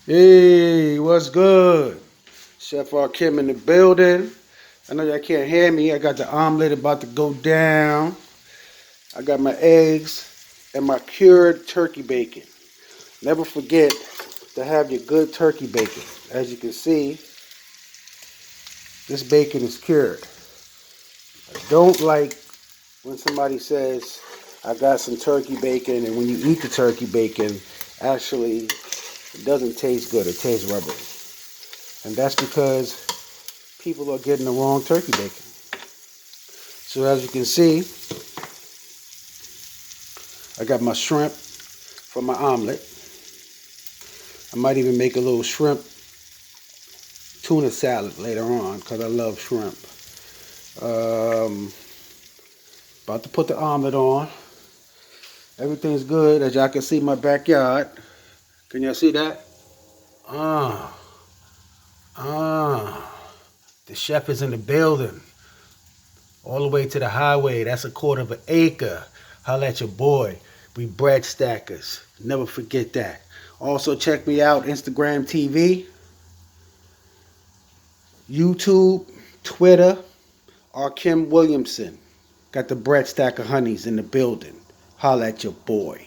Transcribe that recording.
Hey, what's good? Chef R. Kim in the building. I know y'all can't hear me. I got the omelet about to go down. I got my eggs and my cured turkey bacon. Never forget to have your good turkey bacon. As you can see, this bacon is cured. I don't like when somebody says, I got some turkey bacon, and when you eat the turkey bacon, actually, it doesn't taste good. It tastes rubbery. And that's because people are getting the wrong turkey bacon. So as you can see, I got my shrimp for my omelet. I might even make a little shrimp tuna salad later on because I love shrimp. Um, About to put the omelet on. Everything's good. As y'all can see my backyard. Can y'all see that? Ah, ah. The chef is in the building. All the way to the highway. That's a quarter of an acre. Holla at your boy. We bread stackers. Never forget that. Also check me out Instagram TV, YouTube, Twitter, R. Kim Williamson. Got the bread stacker honeys in the building. Holla at your boy.